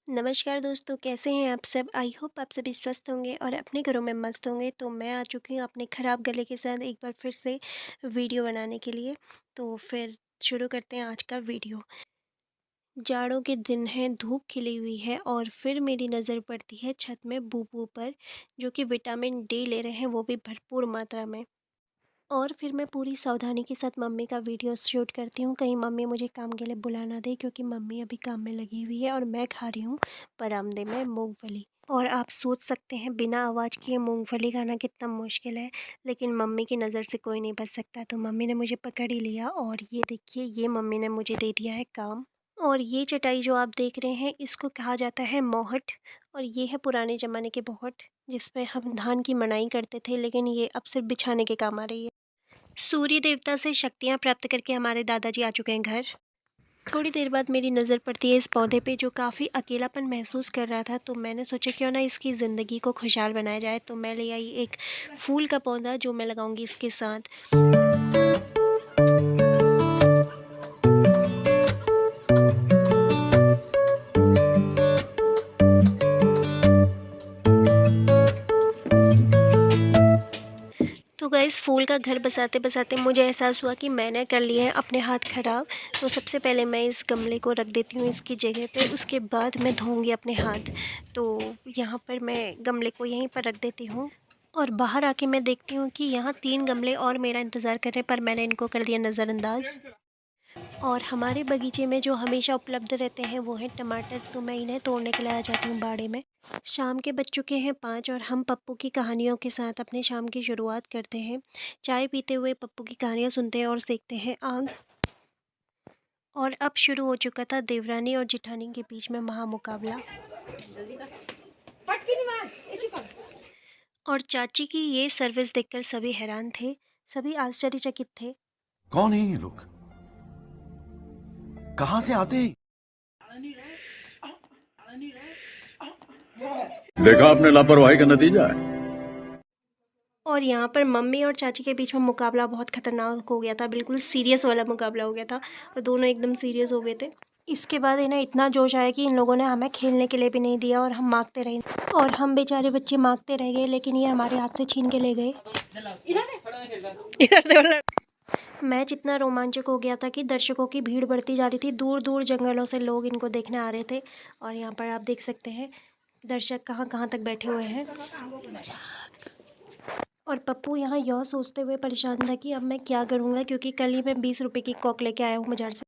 नमस्कार दोस्तों, कैसे हैं आप सब। आई होप आप सभी स्वस्थ होंगे और अपने घरों में मस्त होंगे। तो मैं आ चुकी हूँ अपने ख़राब गले के साथ एक बार फिर से वीडियो बनाने के लिए। तो फिर शुरू करते हैं आज का वीडियो। जाड़ों के दिन हैं, धूप खिली हुई है और फिर मेरी नज़र पड़ती है छत में बूबू पर, जो कि विटामिन डी ले रहे हैं, वो भी भरपूर मात्रा में। और फिर मैं पूरी सावधानी के साथ मम्मी का वीडियो शूट करती हूँ, कहीं मम्मी मुझे काम के लिए बुला ना दे, क्योंकि मम्मी अभी काम में लगी हुई है और मैं खा रही हूँ बरामदे में मूंगफली। और आप सोच सकते हैं बिना आवाज़ किए मूंगफली खाना कितना मुश्किल है, लेकिन मम्मी की नज़र से कोई नहीं बच सकता। तो मम्मी ने मुझे पकड़ ही लिया और ये देखिए, ये मम्मी ने मुझे दे दिया है काम। और ये चटाई जो आप देख रहे हैं, इसको कहा जाता है मोहट। और ये है पुराने ज़माने के बोहट, जिस पे हम धान की मड़ाई करते थे, लेकिन ये अब सिर्फ बिछाने के काम आ रही है। सूर्य देवता से शक्तियाँ प्राप्त करके हमारे दादाजी आ चुके हैं घर। थोड़ी देर बाद मेरी नज़र पड़ती है इस पौधे पे, जो काफ़ी अकेलापन महसूस कर रहा था। तो मैंने सोचा क्यों ना इसकी ज़िंदगी को खुशहाल बनाया जाए। तो मैं ले आई एक फूल का पौधा, जो मैं लगाऊंगी इसके साथ। तो गाइस, फूल का घर बसाते बसाते मुझे एहसास हुआ कि मैंने कर लिए हैं अपने हाथ ख़राब। तो सबसे पहले मैं इस गमले को रख देती हूँ इसकी जगह पे, उसके बाद मैं धोऊंगी अपने हाथ। तो यहाँ पर मैं गमले को यहीं पर रख देती हूँ और बाहर आके मैं देखती हूँ कि यहाँ 3 गमले और मेरा इंतज़ार कर रहे हैं, पर मैंने इनको कर दिया नज़रअंदाज। और हमारे बगीचे में जो हमेशा उपलब्ध रहते हैं वो हैं टमाटर। तो मैं इन्हें तोड़ने के लिए आ जाती हूँ बाड़े में। शाम के बज चुके हैं 5 और हम पप्पू की कहानियों के साथ अपने शाम की शुरुआत करते हैं। चाय पीते हुए पप्पू की कहानियाँ सुनते हैं और सेकते हैं आग। और अब शुरू हो चुका था देवरानी और जिठानी के बीच में महामुकाबला। और चाची की ये सर्विस देखकर सभी हैरान थे, सभी आश्चर्यचकित थे। कौन है ये लोग? कहां से आते हैं? देखा आपने, लापरवाही का नतीजा है। और यहाँ पर मम्मी और चाची के बीच में मुकाबला बहुत ख़तरनाक हो गया था, बिल्कुल सीरियस वाला मुकाबला हो गया था और दोनों एकदम सीरियस हो गए थे। इसके बाद इन्हें इतना जोश आया कि इन लोगों ने हमें खेलने के लिए भी नहीं दिया और हम मांगते रहे। और हम बेचारे बच्चे मांगते रह गए, लेकिन ये हमारे हाथ से छीन के ले गए। मैच इतना रोमांचक हो गया था कि दर्शकों की भीड़ बढ़ती जा रही थी, दूर दूर जंगलों से लोग इनको देखने आ रहे थे। और यहाँ पर आप देख सकते हैं दर्शक कहाँ कहाँ तक बैठे हुए हैं। और पप्पू यहाँ यह सोचते हुए परेशान था कि अब मैं क्या करूँगा, क्योंकि कल ही मैं 20 रुपए की कॉक लेके आया हूँ बाजार से।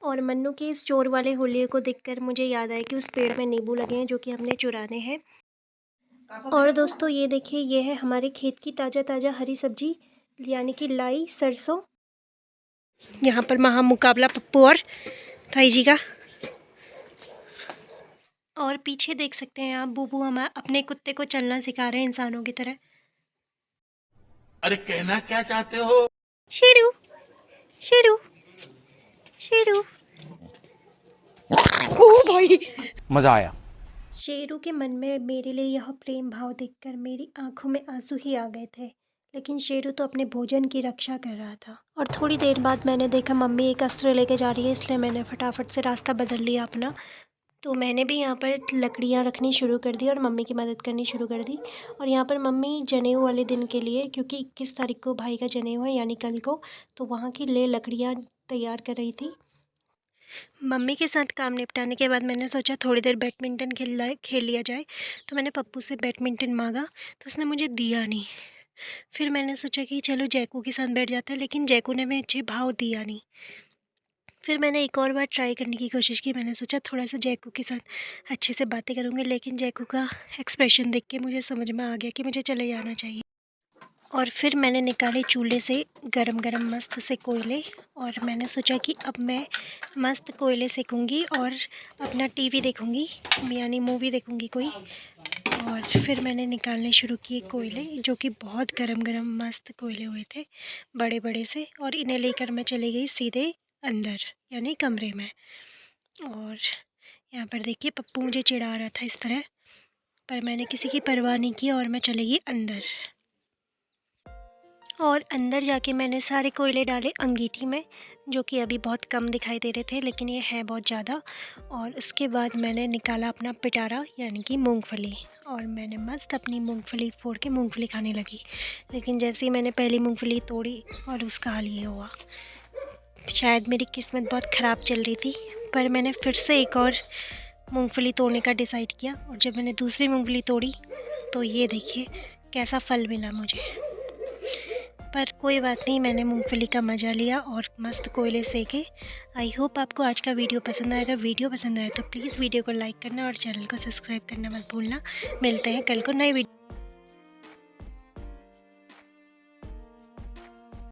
और मन्नू के इस चोर वाले होलिये को देखकर मुझे याद आया कि उस पेड़ में नींबू लगे हैं, जो कि हमने चुराने हैं। और दोस्तों, ये देखिए, ये है हमारे खेत की ताज़ा ताज़ा हरी सब्जी, यानी कि लाई सरसों। यहाँ पर महामुकाबला पप्पू और ताई जी का। और पीछे देख सकते हैं आप, बूबू हम अपने कुत्ते को चलना सिखा रहे हैं इंसानों की तरह। अरे कहना क्या चाहते हो? शेरू, शेरू, शेरू। ओ भाई, मजा आया। शेरू के मन में मेरे लिए यह प्रेम भाव देखकर मेरी आंखों में आंसू ही आ गए थे। लेकिन शेरू तो अपने भोजन की रक्षा कर रहा था। और थोड़ी देर बाद मैंने देखा मम्मी एक अस्त्र लेके जा रही है, इसलिए मैंने फटाफट से रास्ता बदल लिया अपना। तो मैंने भी यहाँ पर लकड़ियाँ रखनी शुरू कर दी और मम्मी की मदद करनी शुरू कर दी। और यहाँ पर मम्मी जनेऊ वाले दिन के लिए, क्योंकि 21 तारीख को भाई का जनेऊ है यानी कल को, तो वहाँ की लकड़ियाँ तैयार कर रही थी। मम्मी के साथ काम निपटाने के बाद मैंने सोचा थोड़ी देर बैडमिंटन खेल लिया जाए। तो मैंने पप्पू से बैडमिंटन मांगा, तो उसने मुझे दिया नहीं। फिर मैंने सोचा कि चलो जैकू के साथ बैठ जाता है, लेकिन जैकू ने मुझे भाव दिया नहीं। फिर मैंने एक और बार ट्राई करने की कोशिश की। मैंने सोचा थोड़ा सा जैकू के साथ अच्छे से बातें करूँगी, लेकिन जैकू का एक्सप्रेशन देख के मुझे समझ में आ गया कि मुझे चले जाना चाहिए। और फिर मैंने निकाले चूल्हे से गरम गरम मस्त से कोयले, और मैंने सोचा कि अब मैं मस्त कोयले सेकूँगी और अपना टीवी देखूँगी, यानी मूवी देखूँगी कोई। और फिर मैंने निकालने शुरू किए कोयले, जो कि बहुत गरम गरम मस्त कोयले हुए थे, बड़े बड़े से। और इन्हें लेकर मैं चली गई सीधे अंदर, यानी कमरे में। और यहाँ पर देखिए, पप्पू मुझे चिढ़ा रहा था इस तरह, पर मैंने किसी की परवाह नहीं की और मैं चली गई अंदर। और अंदर जाके मैंने सारे कोयले डाले अंगीठी में, जो कि अभी बहुत कम दिखाई दे रहे थे, लेकिन ये है बहुत ज़्यादा। और उसके बाद मैंने निकाला अपना पिटारा यानी कि मूंगफली, और मैंने मस्त अपनी मूंगफली फोड़ के मूंगफली खाने लगी। लेकिन जैसे ही मैंने पहली मूंगफली तोड़ी और उसका हाल ये हुआ। शायद मेरी किस्मत बहुत ख़राब चल रही थी, पर मैंने फिर से एक और मूंगफली तोड़ने का डिसाइड किया, और जब मैंने दूसरी मूंगफली तोड़ी तो ये देखिए कैसा फल मिला मुझे। पर कोई बात नहीं, मैंने मूंगफली का मज़ा लिया और मस्त कोयले सेके। आई होप आपको आज का वीडियो पसंद आएगा। वीडियो पसंद आए तो प्लीज़ वीडियो को लाइक करना और चैनल को सब्सक्राइब करना मत भूलना। मिलते हैं कल को नई वीडियो।